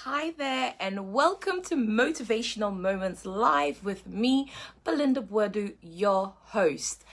Hi there, and welcome to Motivational Moments Live with me, Belinda Bwedu, your host.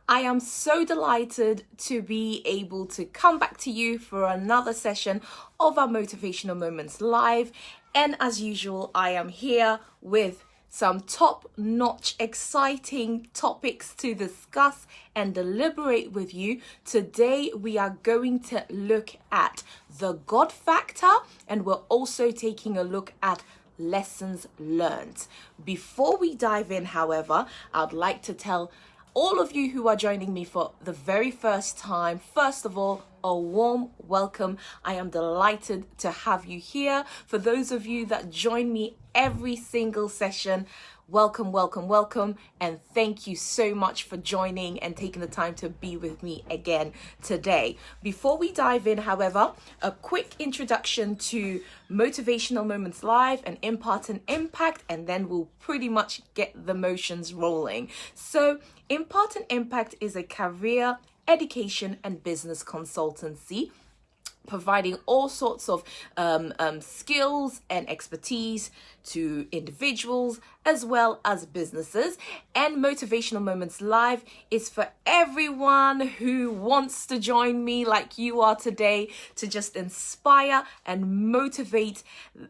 I am so delighted to be able to come back to you for another session of our Motivational Moments Live. And as usual, I am here with some top-notch, exciting topics to discuss and deliberate with you. Today, we are going to look at the God factor, and we're also taking a look at lessons learned. Before we dive in, however, I'd like to tell all of you who are joining me for the very first time, first of all, a warm welcome. I am delighted to have you here. For those of you that join me every single session, welcome, welcome, welcome. And thank you so much for joining and taking the time to be with me again today. Before we dive in, however, a quick introduction to Motivational Moments Live and Impart and Impact, and then we'll pretty much get the motions rolling. So Impart and Impact is a career, education, and business consultancy providing all sorts of skills and expertise to individuals as well as businesses. And Motivational Moments Live is for everyone who wants to join me like you are today, to just inspire and motivate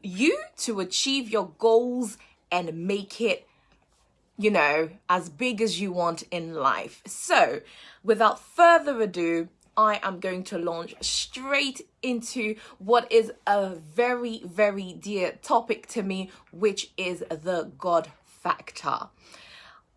you to achieve your goals and make it as big as you want in life. So without further ado, I am going to launch straight into what is a very, very dear topic to me, which is the God factor.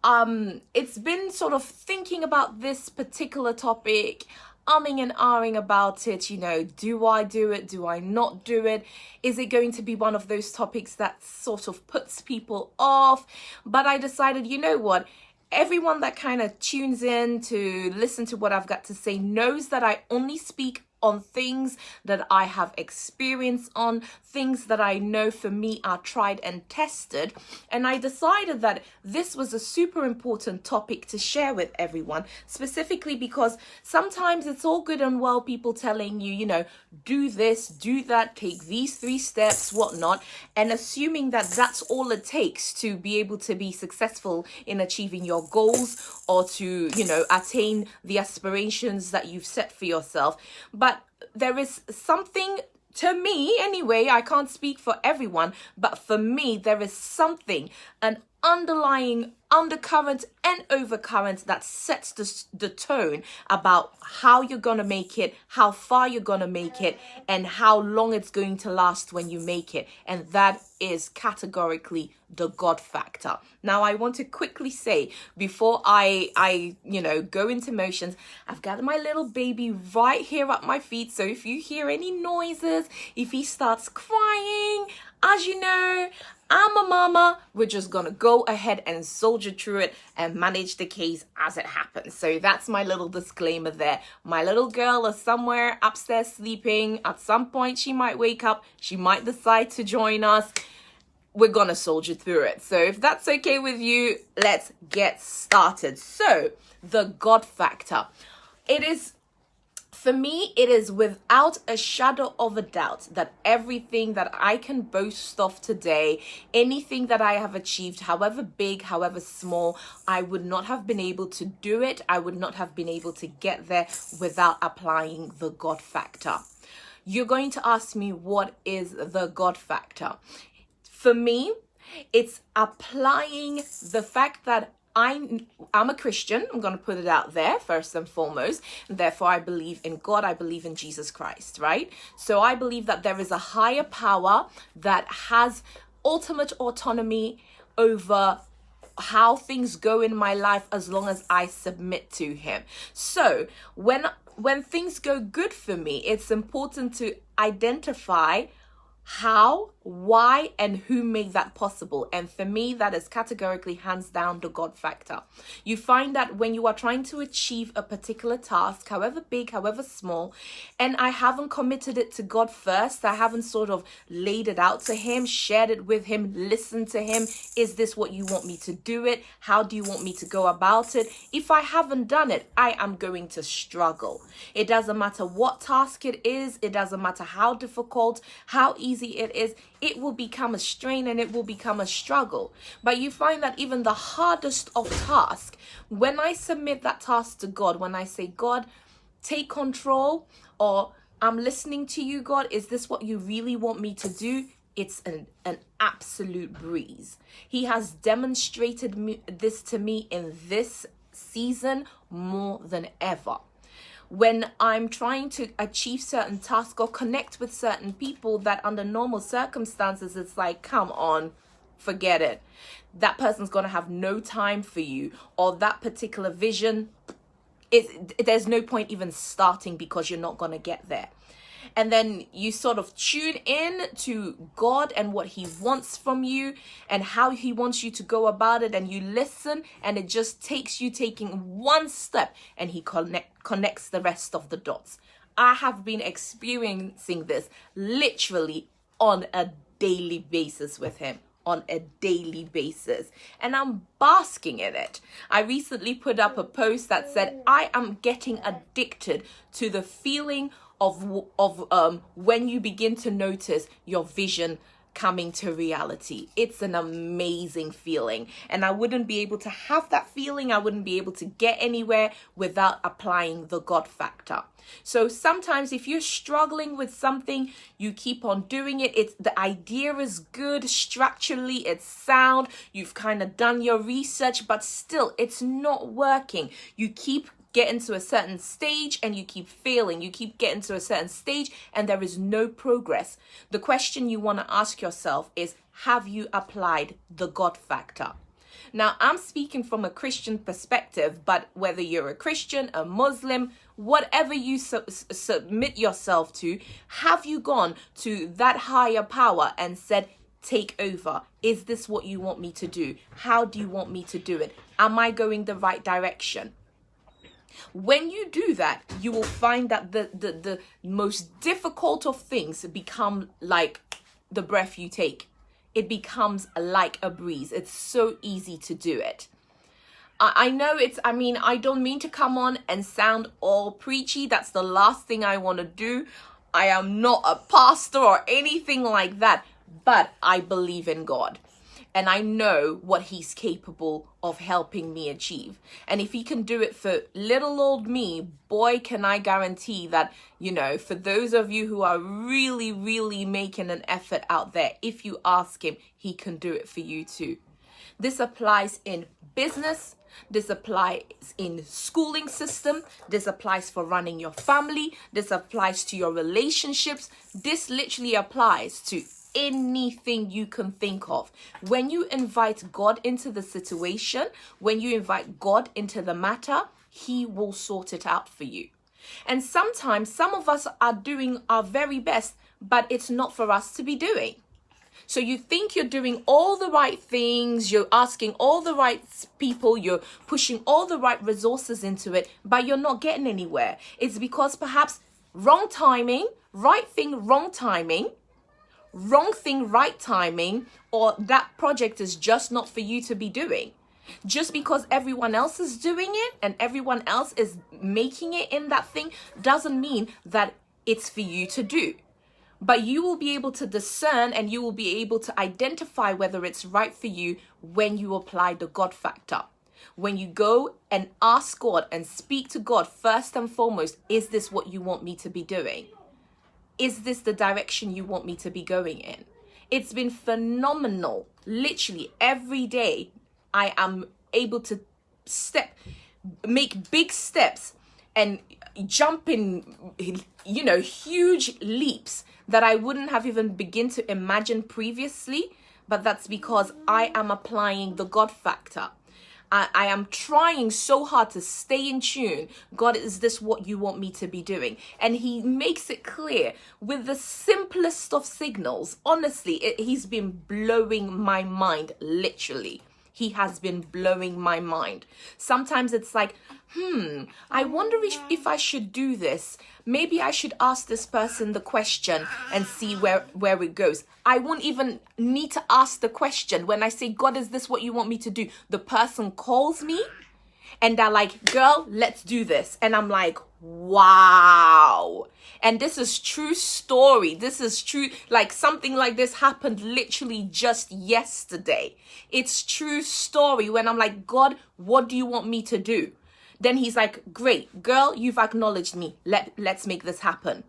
It's been sort of thinking about this particular topic, umming and ahhing about it, do I do it? Do I not do it? Is it going to be one of those topics that sort of puts people off? But I decided, you know what? Everyone that kind of tunes in to listen to what I've got to say knows that I only speak on things that I have experience on, things that I know for me are tried and tested. And I decided that this was a super important topic to share with everyone, specifically because sometimes it's all good and well people telling you, do this, do that, take these 3 steps, whatnot, and assuming that that's all it takes to be able to be successful in achieving your goals or to, attain the aspirations that you've set for yourself. But there is something, to me anyway, I can't speak for everyone, but for me, there is something, an underlying undercurrent and overcurrent that sets the tone about how you're going to make it, how far you're going to make it, and how long it's going to last when you make it. And that is categorically the God factor. Now, I want to quickly say, before I go into motions, I've got my little baby right here at my feet. So if you hear any noises, if he starts crying, as you know, I'm a mama. We're just going to go ahead and soldier through it and manage the case as it happens. So that's my little disclaimer there. My little girl is somewhere upstairs sleeping. At some point, she might wake up. She might decide to join us. We're going to soldier through it. So if that's okay with you, let's get started. So the God factor. For me, it is without a shadow of a doubt that everything that I can boast of today, anything that I have achieved, however big, however small, I would not have been able to do it. I would not have been able to get there without applying the God factor. You're going to ask me, what is the God factor? For me, it's applying the fact that I'm a Christian. I'm going to put it out there first and foremost. And therefore, I believe in God. I believe in Jesus Christ, right? So I believe that there is a higher power that has ultimate autonomy over how things go in my life as long as I submit to him. So when things go good for me, it's important to identify how, why, and who made that possible. And for me, that is categorically hands down the God factor. You find that when you are trying to achieve a particular task, however big, however small, and I haven't committed it to God first, I haven't sort of laid it out to him, shared it with him, listened to him. Is this what you want me to do it? How do you want me to go about it? If I haven't done it, I am going to struggle. It doesn't matter what task it is. It doesn't matter how difficult, how easy it is. it will become a strain and it will become a struggle. But you find that even the hardest of tasks, when I submit that task to God, when I say, God, take control, or I'm listening to you, God, is this what you really want me to do? It's an absolute breeze. He has demonstrated this to me in this season more than ever. When I'm trying to achieve certain tasks or connect with certain people that under normal circumstances, it's like, come on, forget it. That person's going to have no time for you, or that particular vision, there's no point even starting because you're not going to get there. And then you sort of tune in to God and what he wants from you and how he wants you to go about it. And you listen, and it just takes you taking one step, and he connects the rest of the dots. I have been experiencing this literally on a daily basis with him. On a daily basis, and I'm basking in it. I recently put up a post that said, I am getting addicted to the feeling of when you begin to notice your vision coming to reality. It's an amazing feeling, and I wouldn't be able to have that feeling, I wouldn't be able to get anywhere without applying the God factor. So sometimes if you're struggling with something, you keep on doing it. The idea is good, structurally it's sound, you've kind of done your research, but still it's not working. You keep getting to a certain stage and you keep failing. You keep getting to a certain stage and there is no progress. The question you want to ask yourself is, have you applied the God factor? Now, I'm speaking from a Christian perspective, but whether you're a Christian, a Muslim, whatever you submit yourself to, have you gone to that higher power and said, take over? Is this what you want me to do? How do you want me to do it? Am I going the right direction? When you do that, you will find that the most difficult of things become like the breath you take. It becomes like a breeze. It's so easy to do it. I know I don't mean to come on and sound all preachy. That's the last thing I want to do. I am not a pastor or anything like that, but I believe in God. And I know what he's capable of helping me achieve. And if he can do it for little old me, boy, can I guarantee that, for those of you who are really, really making an effort out there, if you ask him, he can do it for you too. This applies in business. This applies in schooling system. This applies for running your family. This applies to your relationships. This literally applies to anything you can think of. When you invite God into the situation, when you invite God into the matter, he will sort it out for you. And sometimes some of us are doing our very best, but it's not for us to be doing. So you think you're doing all the right things, you're asking all the right people, you're pushing all the right resources into it, but you're not getting anywhere. It's because perhaps wrong timing, right thing, wrong timing, wrong thing, right timing, or that project is just not for you to be doing. Just because everyone else is doing it and everyone else is making it in that thing doesn't mean that it's for you to do. But you will be able to discern and you will be able to identify whether it's right for you when you apply the God factor. When you go and ask God and speak to God first and foremost, is this what you want me to be doing? Is this the direction you want me to be going in? It's been phenomenal. Literally every day I am able to make big steps and jump in, huge leaps that I wouldn't have even begin to imagine previously. But that's because I am applying the God factor. I am trying so hard to stay in tune. God, is this what you want me to be doing? And he makes it clear with the simplest of signals. Honestly, he's been blowing my mind, literally. He has been blowing my mind. Sometimes it's like, I wonder if I should do this. Maybe I should ask this person the question and see where it goes. I won't even need to ask the question. When I say, God, is this what you want me to do? The person calls me And they're like, girl, let's do this. And I'm like, wow. And this is true story. This is true. Like something like this happened literally just yesterday. It's true story when I'm like, God, what do you want me to do? Then he's like, great, girl, you've acknowledged me. Let's make this happen.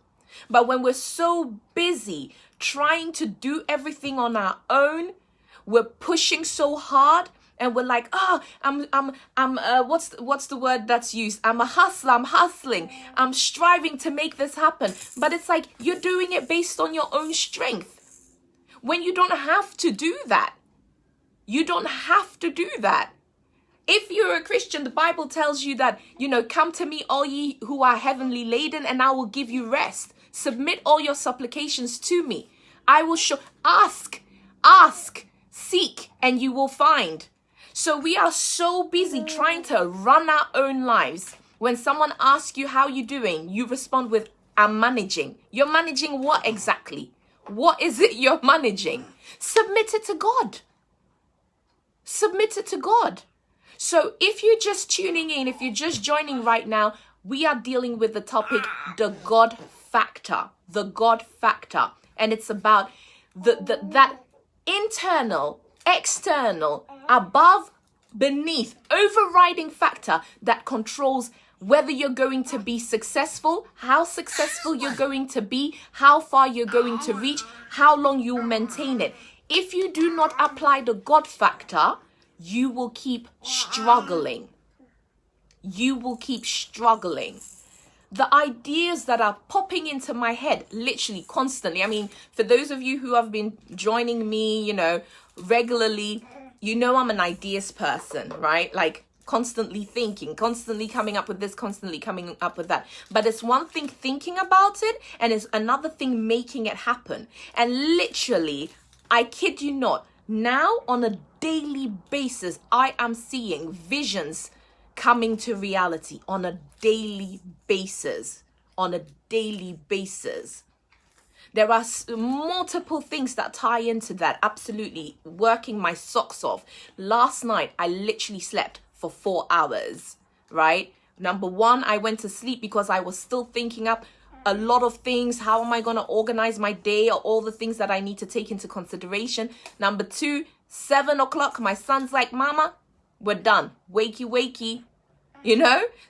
But when we're so busy trying to do everything on our own, we're pushing so hard, and we're like, oh, what's the word that's used? I'm a hustler, I'm hustling, I'm striving to make this happen. But it's like, you're doing it based on your own strength. When you don't have to do that. You don't have to do that. If you're a Christian, the Bible tells you that, come to me, all ye who are heavenly laden, and I will give you rest. Submit all your supplications to me. I will show, ask, seek, and you will find. So we are so busy trying to run our own lives. When someone asks you how you're doing, you respond with, I'm managing. You're managing what exactly? What is it you're managing? Submit it to God. Submit it to God. So if you're just tuning in, if you're just joining right now, we are dealing with the topic, the God factor. The God factor. And it's about that internal, external, above, beneath, overriding factor that controls whether you're going to be successful, how successful you're going to be, how far you're going to reach, how long you'll maintain it. If you do not apply the God factor, you will keep struggling. You will keep struggling. The ideas that are popping into my head literally constantly. I mean, for those of you who have been joining me, regularly, I'm an ideas person, right? Like constantly thinking, constantly coming up with this, constantly coming up with that. But it's one thing thinking about it, and it's another thing making it happen. And literally, I kid you not, now on a daily basis, I am seeing visions coming to reality on a daily basis. There are multiple things that tie into that. Absolutely. Working my socks off. Last night, I literally slept for 4 hours, right? Number one, I went to sleep because I was still thinking up a lot of things. How am I going to organize my day, or all the things that I need to take into consideration? Number two, 7 o'clock, my son's like, Mama, we're done. Wakey.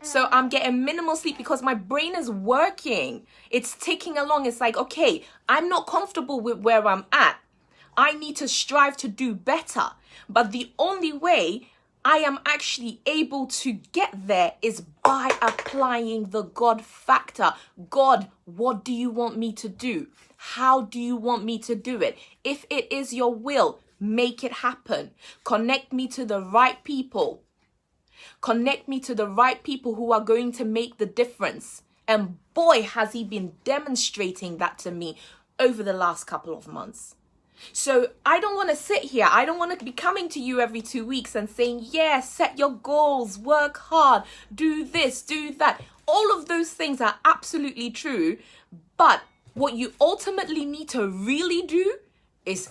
So I'm getting minimal sleep because my brain is working. It's ticking along. It's like, okay, I'm not comfortable with where I'm at. I need to strive to do better. But the only way I am actually able to get there is by applying the God factor. God, what do you want me to do? How do you want me to do it? If it is your will, make it happen. Connect me to the right people. Connect me to the right people who are going to make the difference. And boy, has he been demonstrating that to me over the last couple of months. So I don't want to sit here. I don't want to be coming to you every 2 weeks and saying, yeah, set your goals, work hard, do this, do that. All of those things are absolutely true. But what you ultimately need to really do is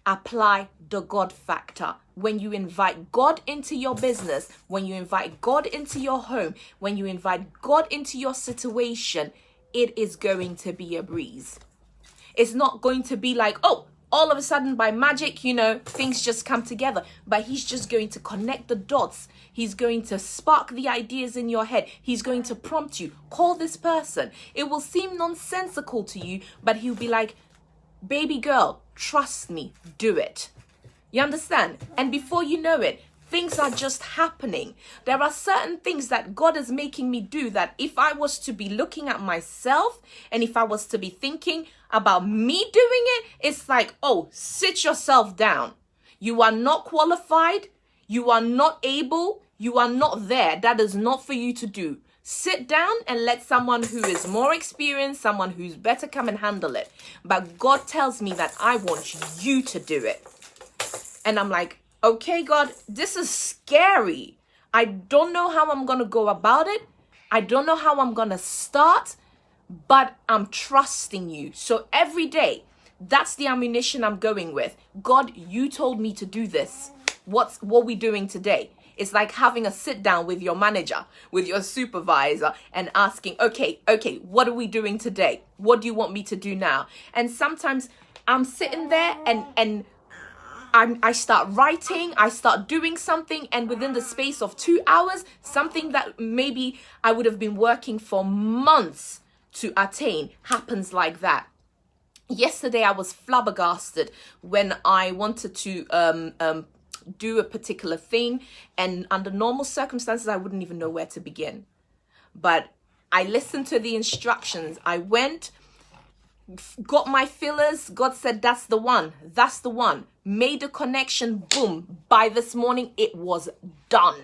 apply the God factor. When you invite God into your business, when you invite God into your home, when you invite God into your situation, it is going to be a breeze. It's not going to be like, oh, all of a sudden by magic, things just come together. But he's just going to connect the dots. He's going to spark the ideas in your head. He's going to prompt you, call this person. It will seem nonsensical to you, but he'll be like, baby girl, trust me, do it. You understand? And before you know it, things are just happening. There are certain things that God is making me do that if I was to be looking at myself and if I was to be thinking about me doing it, it's like, oh, sit yourself down. You are not qualified. You are not able. You are not there. That is not for you to do. Sit down and let someone who is more experienced, someone who's better come and handle it. But God tells me that I want you to do it. And I'm like, okay, God, this is scary. I don't know how I'm going to go about it. I don't know how I'm going to start, but I'm trusting you. So every day, that's the ammunition I'm going with. God, you told me to do this. What we doing today? It's like having a sit down with your manager, with your supervisor, and asking, okay, what are we doing today? What do you want me to do now? And sometimes I'm sitting there and I start writing, I start doing something, and within the space of 2 hours, something that maybe I would have been working for months to attain happens like that. Yesterday, I was flabbergasted when I wanted to do a particular thing, and under normal circumstances, I wouldn't even know where to begin. But I listened to the instructions. I went, got my fillers. God said, that's the one. That's the one. Made a connection. Boom. By this morning, it was done.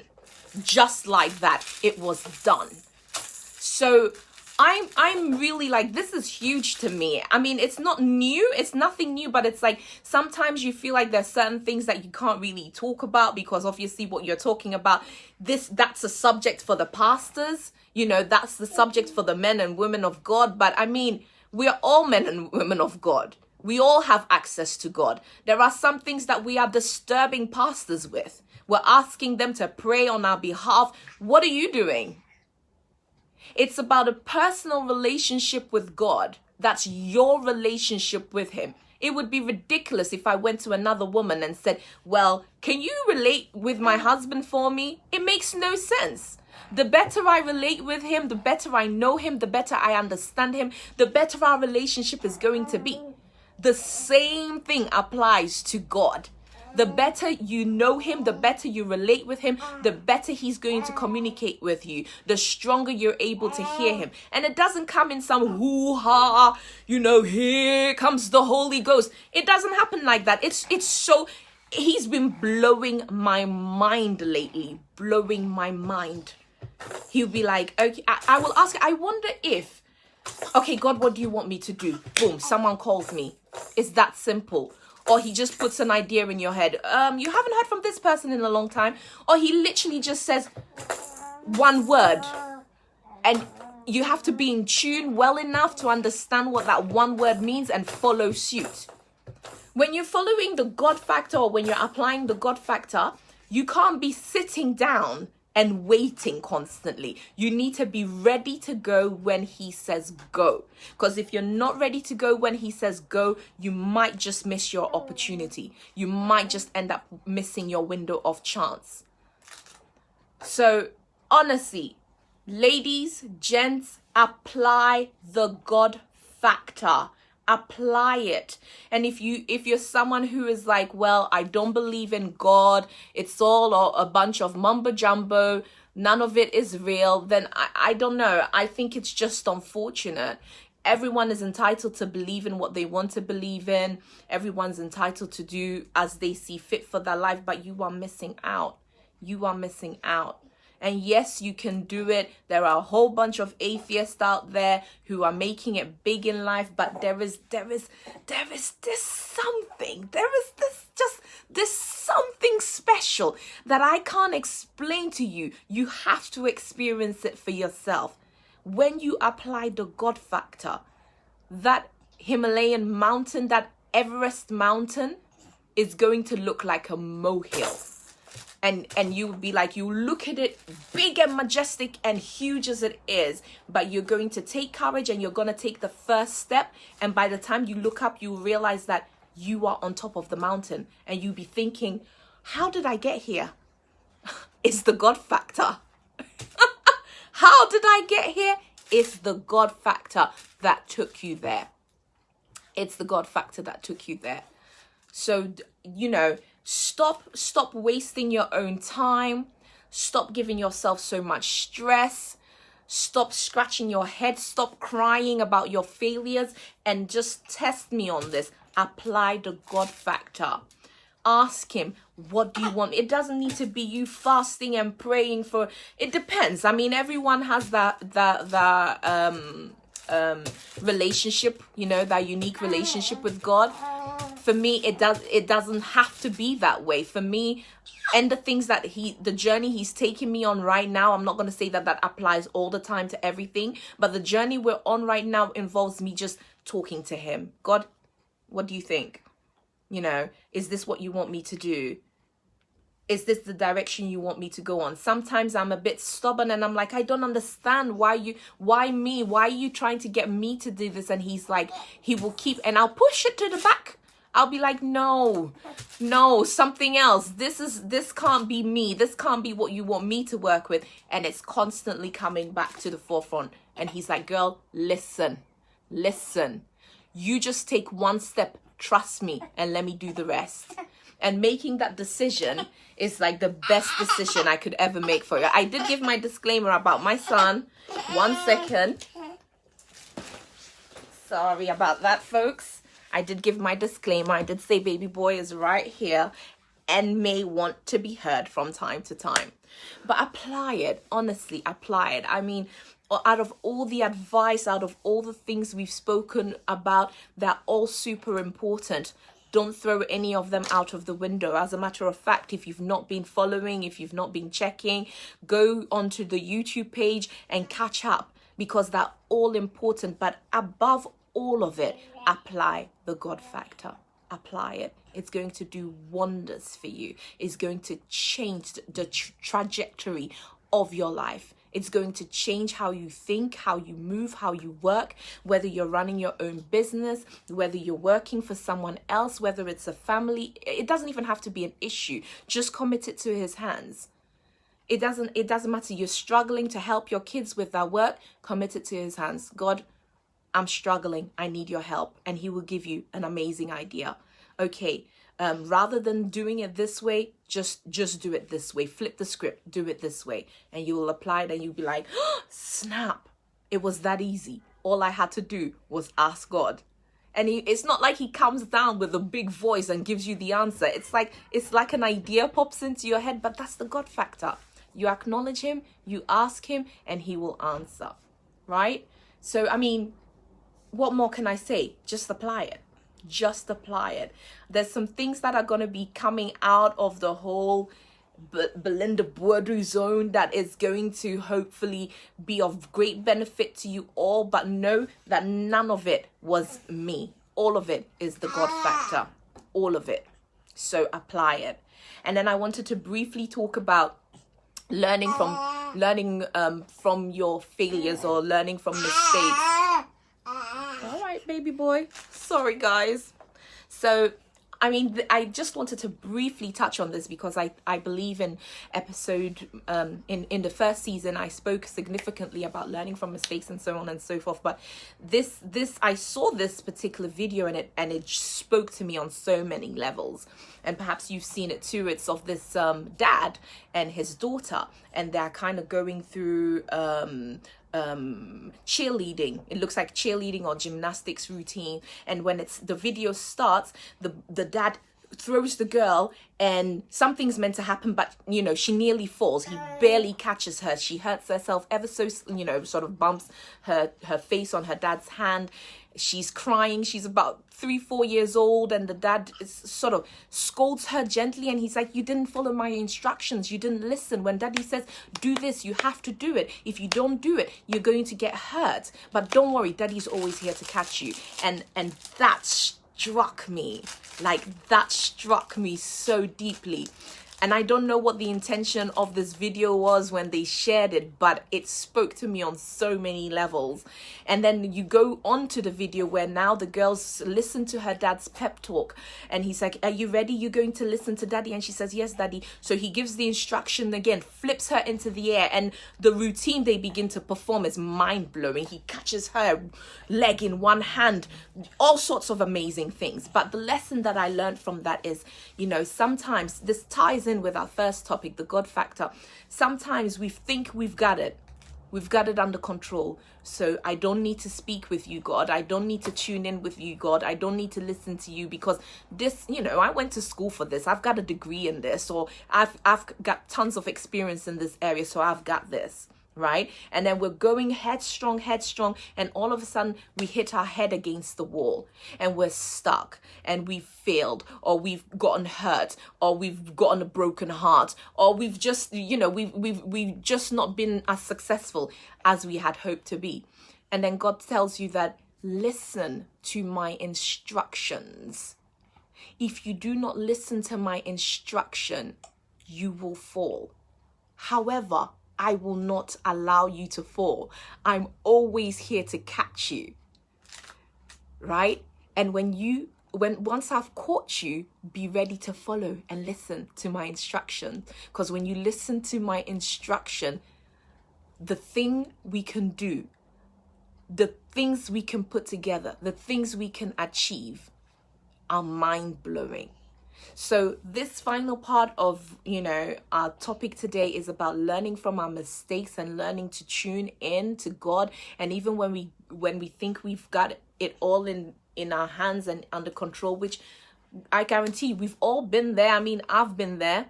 Just like that, it was done. So I'm really like, this is huge to me. I mean, it's not new. It's nothing new, but it's like sometimes you feel like there's certain things that you can't really talk about because obviously what you're talking about, that's a subject for the pastors. You know, that's the subject for the men and women of God. But I mean, we're all men and women of God. We all have access to God. There are some things that we are disturbing pastors with. We're asking them to pray on our behalf. What are you doing? It's about a personal relationship with God. That's your relationship with him. It would be ridiculous if I went to another woman and said, well, can you relate with my husband for me? It makes no sense. The better I relate with him, the better I know him, the better I understand him, the better our relationship is going to be. The same thing applies to God. The better you know him, the better you relate with him, the better he's going to communicate with you, the stronger you're able to hear him. And it doesn't come in some hoo-ha, you know, here comes the Holy Ghost. It doesn't happen like that. It's so, he's been blowing my mind lately, blowing my mind. He'll be like, okay, I will ask, I wonder if, okay, God, what do you want me to do? Boom, someone calls me. It's that simple. Or he just puts an idea in your head. You haven't heard from this person in a long time. Or he literally just says one word. And you have to be in tune well enough to understand what that one word means and follow suit. When you're following the God factor or when you're applying the God factor, you can't be sitting down and waiting constantly. You need to be ready to go when he says go. Because if you're not ready to go when he says go, you might just miss your opportunity. You might just end up missing your window of chance. So honestly, ladies, gents, apply the God factor. Apply it. And if you're someone who is like, well, I don't believe in God, it's all a bunch of mumbo jumbo, none of it is real, then I don't know. I think it's just unfortunate. Everyone is entitled to believe in what they want to believe in. Everyone's entitled to do as they see fit for their life, but you are missing out. You are missing out. And yes, you can do it. There are a whole bunch of atheists out there who are making it big in life, but there is this something. There is this something special that I can't explain to you. You have to experience it for yourself. When you apply the God factor, that Himalayan mountain, that Everest mountain is going to look like a molehill. And you would be like, you look at it big and majestic and huge as it is, but you're going to take courage and you're going to take the first step. And by the time you look up, you realize that you are on top of the mountain and you'll be thinking, how did I get here? It's the God factor. How did I get here? It's the God factor that took you there. It's the God factor that took you there. So, you know, stop wasting your own time. Stop giving yourself so much stress. Stop scratching your head. Stop crying about your failures and just test me on this. Apply the God factor. Ask him, what do you want? It doesn't need to be you fasting and praying for. It depends. I mean, everyone has that relationship, you know, that unique relationship with God. For me, it doesn't have to be that way. For me, and the things that the journey he's taking me on right now, I'm not going to say that applies all the time to everything, but the journey we're on right now involves me just talking to him. God, what do you think? You know, is this what you want me to do? Is this the direction you want me to go on? Sometimes I'm a bit stubborn and I'm like, I don't understand why me? Why are you trying to get me to do this? And he's like, he will keep, and I'll push it to the back. I'll be like, no, something else. This can't be me. This can't be what you want me to work with. And it's constantly coming back to the forefront. And he's like, girl, listen. You just take one step, trust me, and let me do the rest. And making that decision is like the best decision I could ever make for you. I did give my disclaimer about my son. 1 second. Sorry about that, folks. I did give my disclaimer. I did say baby boy is right here and may want to be heard from time to time. But apply it. Honestly, apply it. I mean, out of all the advice, out of all the things we've spoken about, they're all super important. Don't throw any of them out of the window. As a matter of fact, if you've not been following, if you've not been checking, go onto the YouTube page and catch up, because they're all important. But above all of it, apply the God factor. Apply it. It's going to do wonders for you. It's going to change the trajectory of your life. It's going to change how you think, how you move, how you work, whether you're running your own business, whether you're working for someone else, whether it's a family. It doesn't even have to be an issue. Just commit it to his hands. It doesn't matter. You're struggling to help your kids with their work. Commit it to his hands. God, I'm struggling. I need your help. And he will give you an amazing idea. Okay. Rather than doing it this way, just do it this way. Flip the script, do it this way, and you will apply it and you'll be like, oh, snap, it was that easy. All I had to do was ask God. And it's not like he comes down with a big voice and gives you the answer. It's like an idea pops into your head, but that's the God factor. You acknowledge him, you ask him, and he will answer, right? So, I mean, what more can I say? Just apply it. Just apply it. There's some things that are going to be coming out of the whole Belinda Boadu zone that is going to hopefully be of great benefit to you all, but know that none of it was me. All of it is the God factor. All of it. So apply it. And then I wanted to briefly talk about learning from your failures, or learning from mistakes. All right, baby boy. Sorry, guys. So, I mean, I just wanted to briefly touch on this because I believe in episode, in the first season, I spoke significantly about learning from mistakes and so on and so forth. But I saw this particular video and it spoke to me on so many levels. And perhaps you've seen it too. It's of this dad and his daughter, and they're kind of going through cheerleading. It looks like cheerleading or gymnastics routine, and when the video starts, the dad throws the girl and something's meant to happen, but she nearly falls. He barely catches her. She hurts herself ever so, sort of bumps her face on her dad's hand. She's crying. She's about 3-4 years old, and the dad sort of scolds her gently, and he's like, you didn't follow my instructions. You didn't listen. When daddy says, do this, you have to do it. If you don't do it, you're going to get hurt. But don't worry, daddy's always here to catch you. And that struck me. That struck me so deeply. And I don't know what the intention of this video was when they shared it, but it spoke to me on so many levels. And then you go on to the video where now the girls listen to her dad's pep talk. And he's like, are you ready? You're going to listen to daddy? And she says, yes, daddy. So he gives the instruction again, flips her into the air. And the routine they begin to perform is mind-blowing. He catches her leg in one hand, all sorts of amazing things. But the lesson that I learned from that is, sometimes this ties in with our first topic, the God factor. Sometimes we think we've got it under control. So I don't need to speak with you, God. I don't need to tune in with you, God. I don't need to listen to you because this, I went to school for this. I've got a degree in this, or I've got tons of experience in this area, so I've got this. Right? And then we're going headstrong, and all of a sudden we hit our head against the wall and we're stuck and we've failed, or we've gotten hurt, or we've gotten a broken heart, or we've just, we've just not been as successful as we had hoped to be. And then God tells you that, listen to my instructions. If you do not listen to my instruction, you will fall. However, I will not allow you to fall. I'm always here to catch you, right? And once I've caught you, be ready to follow and listen to my instruction. Because when you listen to my instruction, the thing we can do, the things we can put together, the things we can achieve are mind-blowing. So this final part of, our topic today is about learning from our mistakes and learning to tune in to God. And even when we think we've got it all in our hands and under control, which I guarantee we've all been there. I mean, I've been there.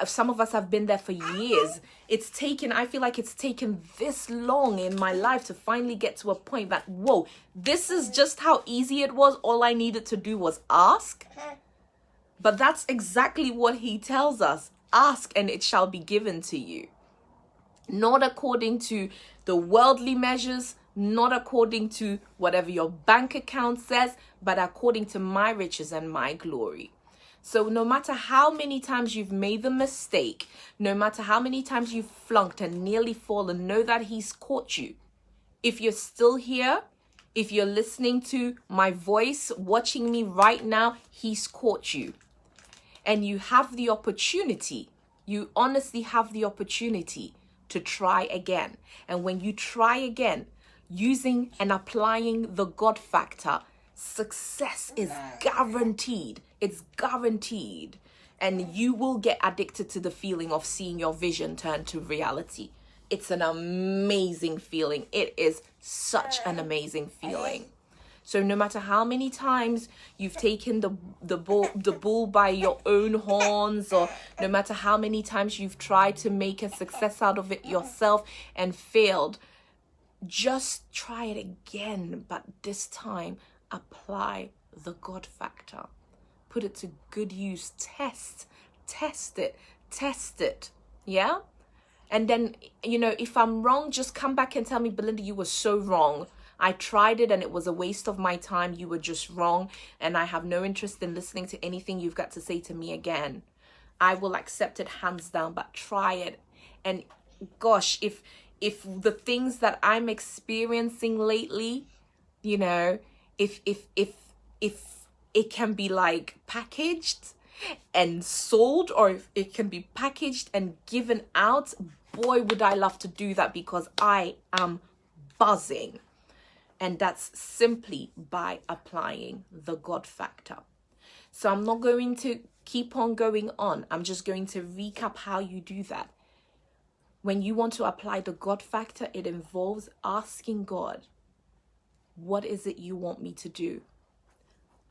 Some of us have been there for years. I feel like it's taken this long in my life to finally get to a point that, whoa, this is just how easy it was. All I needed to do was ask. But that's exactly what he tells us. Ask and it shall be given to you. Not according to the worldly measures, not according to whatever your bank account says, but according to my riches and my glory. So no matter how many times you've made the mistake, no matter how many times you've flunked and nearly fallen, know that he's caught you. If you're still here, if you're listening to my voice, watching me right now, he's caught you. And you have the opportunity, you honestly have the opportunity to try again. And when you try again, using and applying the God factor, success is guaranteed. It's guaranteed. And you will get addicted to the feeling of seeing your vision turn to reality. It's an amazing feeling. It is such an amazing feeling. So no matter how many times you've taken the bull by your own horns, or no matter how many times you've tried to make a success out of it yourself and failed, just try it again. But this time, apply the God factor. Put it to good use. Test it. Yeah? And then, if I'm wrong, just come back and tell me, Belinda, you were so wrong. I tried it and it was a waste of my time. You were just wrong. And I have no interest in listening to anything you've got to say to me again. I will accept it hands down, but try it. And gosh, if the things that I'm experiencing lately, if it can be like packaged and sold, or if it can be packaged and given out, boy, would I love to do that, because I am buzzing. And that's simply by applying the God factor. So I'm not going to keep on going on. I'm just going to recap how you do that. When you want to apply the God factor, it involves asking God, what is it you want me to do?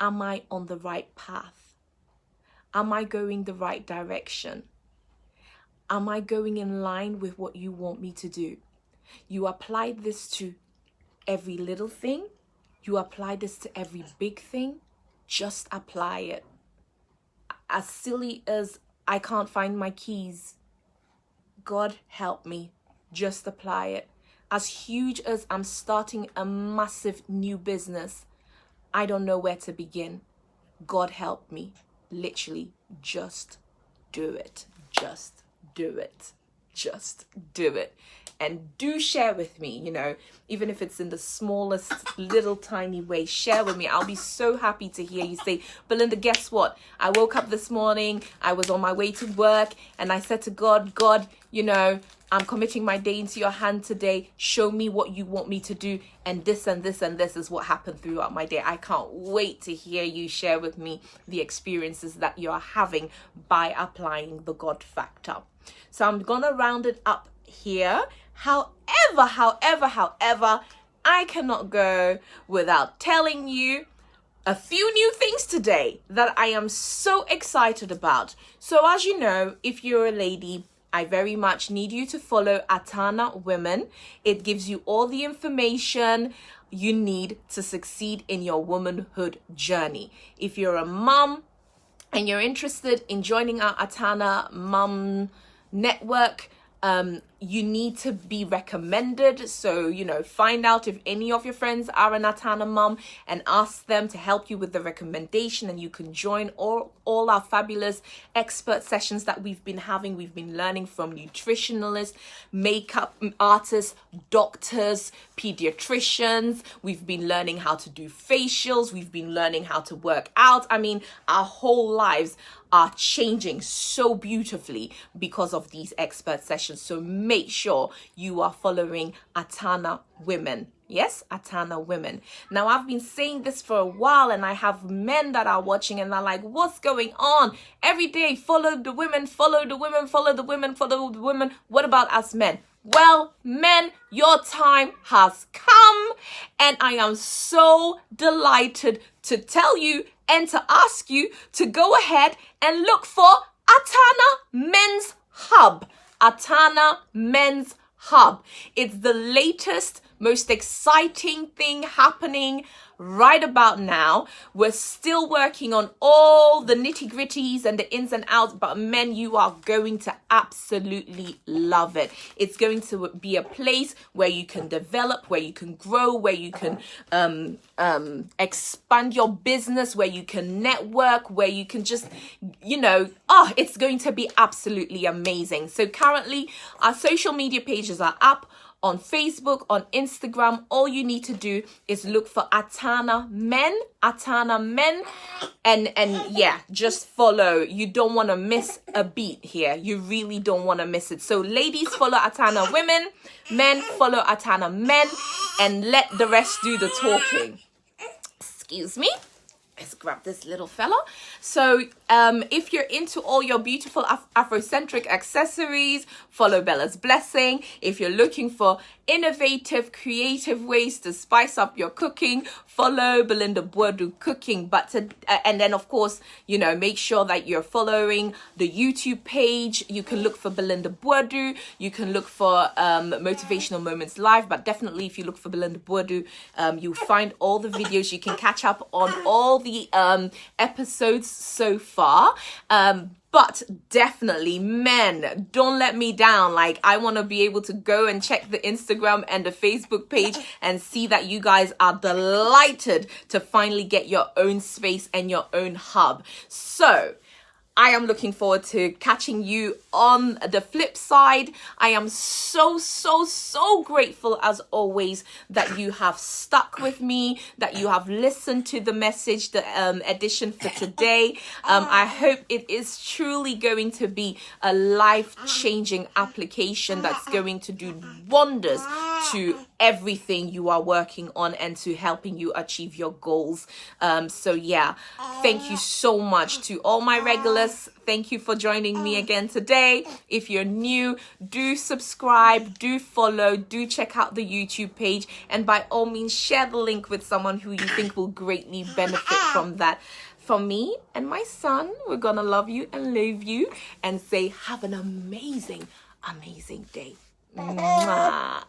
Am I on the right path? Am I going the right direction? Am I going in line with what you want me to do? You apply this to every little thing. You apply this to every big thing. Just apply it. As silly as I can't find my keys, God help me. Just apply it. As huge as I'm starting a massive new business, I don't know where to begin. God help me. Literally, just do it. Just do it. Just do it. And do share with me, even if it's in the smallest little tiny way, share with me. I'll be so happy to hear you say, Belinda, guess what? I woke up this morning, I was on my way to work, and I said to God, I'm committing my day into your hand today. Show me what you want me to do. And this and this and this is what happened throughout my day. I can't wait to hear you share with me the experiences that you're having by applying the God factor. So I'm going to round it up here. However, I cannot go without telling you a few new things today that I am so excited about. So as you know, if you're a lady, I very much need you to follow Atana Women. It gives you all the information you need to succeed in your womanhood journey. If you're a mom and you're interested in joining our Atana Mum Network, you need to be recommended. So, find out if any of your friends are an Atana mom and ask them to help you with the recommendation, and you can join all our fabulous expert sessions that we've been having. We've been learning from nutritionalists, makeup artists, doctors, pediatricians. We've been learning how to do facials. We've been learning how to work out. I mean, our whole lives are changing so beautifully because of these expert sessions. So make sure you are following Atana Women. Yes, Atana Women. Now, I've been saying this for a while, and I have men that are watching and they're like, what's going on? Every day, follow the women, follow the women, follow the women, follow the women. What about us men? Well, men, your time has come, and I am so delighted to tell you and to ask you to go ahead and look for Atana Men's Hub. Atana Men's Hub. It's the latest, most exciting thing happening right about now. We're still working on all the nitty-gritties and the ins and outs, but men, you are going to absolutely love it. It's going to be a place where you can develop, where you can grow, where you can expand your business, where you can network, where you can just, it's going to be absolutely amazing. So currently our social media pages are up. On Facebook, on Instagram, all you need to do is look for Atana Men, and yeah, just follow. You don't want to miss a beat here. You really don't want to miss it. So ladies, follow Atana Women, men, follow Atana Men, and let the rest do the talking. Excuse me. Let's grab this little fella. So if you're into all your beautiful Afrocentric accessories, follow Bella's Blessing. If you're looking for innovative, creative ways to spice up your cooking, follow Belinda Boadu Cooking. And then, of course, make sure that you're following the YouTube page. You can look for Belinda Boadu. You can look for Motivational Moments Live. But definitely, if you look for Belinda Boadu, you'll find all the videos. You can catch up on all the episodes so far. But definitely, men, don't let me down. Like, I want to be able to go and check the Instagram and the Facebook page and see that you guys are delighted to finally get your own space and your own hub. So I am looking forward to catching you on the flip side. I am so grateful, as always, that you have stuck with me, that you have listened to the message, the edition for today. I hope it is truly going to be a life-changing application that's going to do wonders to everything you are working on and to helping you achieve your goals. So yeah, thank you so much to all my regulars. Thank you for joining me again today. If you're new, do subscribe, do follow, do check out the YouTube page, and by all means share the link with someone who you think will greatly benefit from that. From me and my son, we're gonna love you and leave you and say have an amazing day. Mwah.